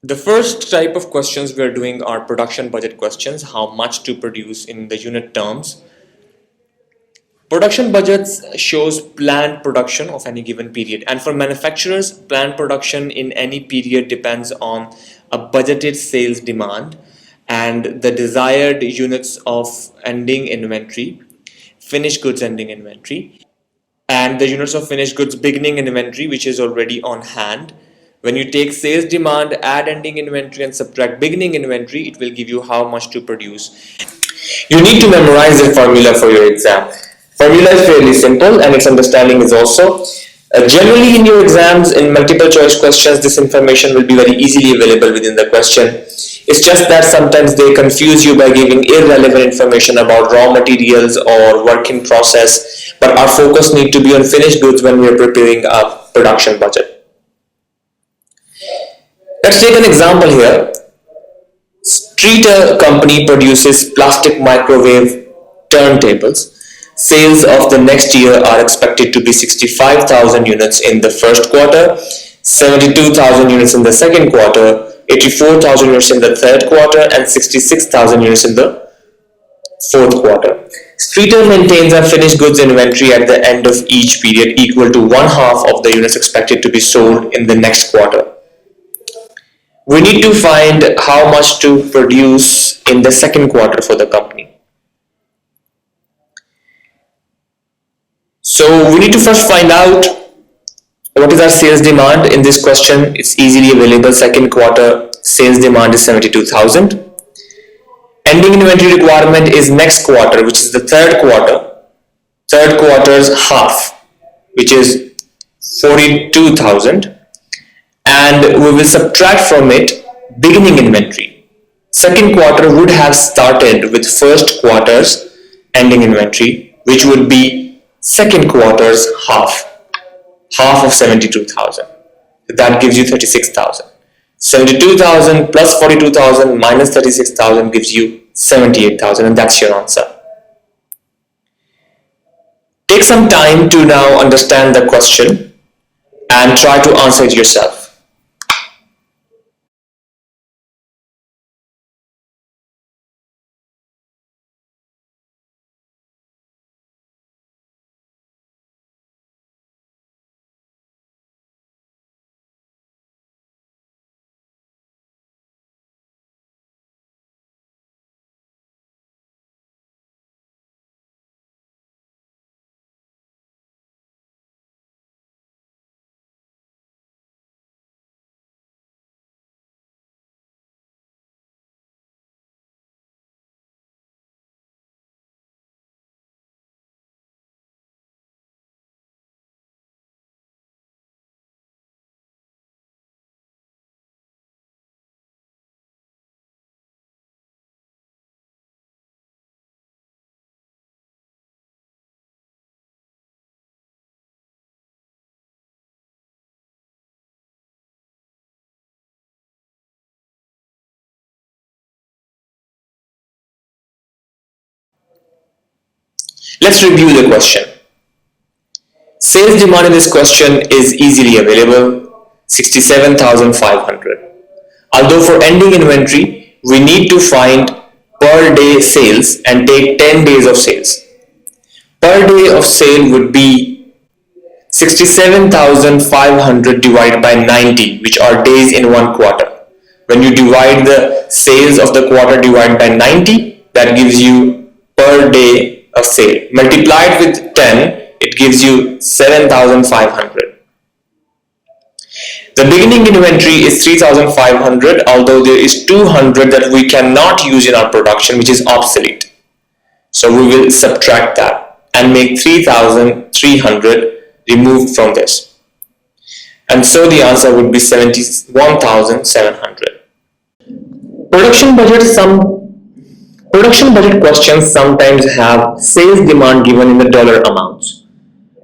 The first type of questions we are doing are production budget questions, how much to produce in the unit terms. Production budgets shows planned production of any given period, and for manufacturers, planned production in any period depends on a budgeted sales demand and the desired units of ending inventory, finished goods ending inventory, and the units of finished goods beginning inventory which is already on hand. When you take sales demand, add ending inventory and subtract beginning inventory, it will give you how much to produce. You need to memorize the formula for your exam. Formula is fairly simple and its understanding is also. Generally in your exams, in multiple choice questions, this information will be very easily available within the question. It's just that sometimes they confuse you by giving irrelevant information about raw materials or work in process, but our focus need to be on finished goods when we are preparing a production budget. Let's take an example here. Streeter company produces plastic microwave turntables. Sales of the next year are expected to be 65,000 units in the first quarter, 72,000 units in the second quarter, 84,000 units in the third quarter, and 66,000 units in the fourth quarter. Streeter maintains a finished goods inventory at the end of each period equal to one half of the units expected to be sold in the next quarter. We need to find how much to produce in the second quarter for the company. So we need to first find out what is our sales demand. In this question, it's easily available. Second quarter sales demand is 72,000. Ending inventory requirement is next quarter, which is the third quarter. Third quarter's half, which is 42,000. And we will subtract from it beginning inventory. Second quarter would have started with first quarter's ending inventory, which would be second quarter's half of 72,000. That gives you 36,000. 72,000 plus 42,000 minus 36,000 gives you 78,000, and that's your answer. Take some time to now understand the question and try to answer it yourself. Let's review the question. Sales demand in this question is easily available, 67,500. Although for ending inventory, we need to find per day sales and take 10 days of sales. Per day of sale would be 67,500 divided by 90, which are days in one quarter. When you divide the sales of the quarter divided by 90, that gives you per day of sale. Multiplied with 10, it gives you 7,500. The beginning inventory is 3,500, although there is 200 that we cannot use in our production, which is obsolete. So we will subtract that and make 3,300 removed from this. And so the answer would be 71,700. Production budget questions sometimes have sales demand given in the dollar amounts.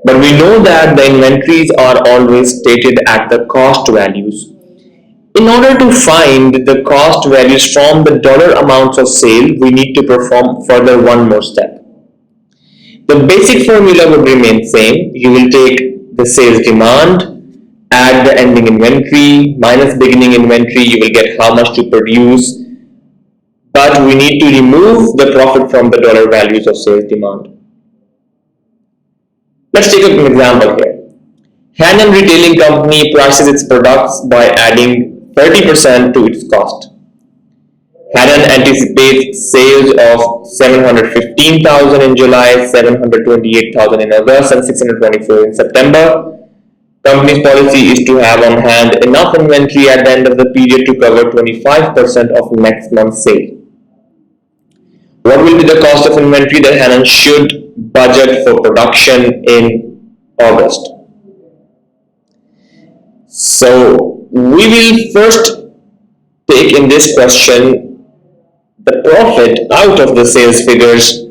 But we know that the inventories are always stated at the cost values. In order to find the cost values from the dollar amounts of sale, we need to perform further one more step. The basic formula would remain same. You will take the sales demand, add the ending inventory minus beginning inventory, you will get how much to produce. But we need to remove the profit from the dollar values of sales demand. Let's take an example here. Hanan Retailing Company prices its products by adding 30% to its cost. Hanan anticipates sales of 715,000 in July, 728,000 in August, and 624 in September. Company's policy is to have on hand enough inventory at the end of the period to cover 25% of next month's sale. What will be the cost of inventory that Hanan should budget for production in August? So we will first take in this question the profit out of the sales figures,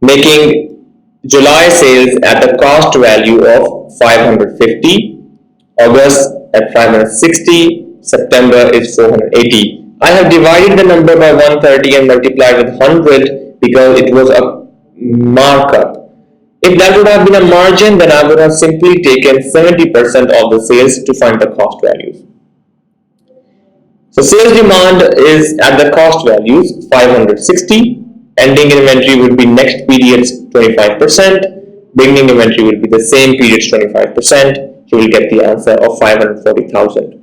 making July sales at the cost value of 550, August at 560, September is 480. I have divided the number by 130 and multiplied with 100 because it was a markup. If that would have been a margin, then I would have simply taken 70% of the sales to find the cost values. So sales demand is at the cost values 560, ending inventory would be next period's 25%, beginning inventory will be the same period's 25%, so we'll get the answer of 540,000.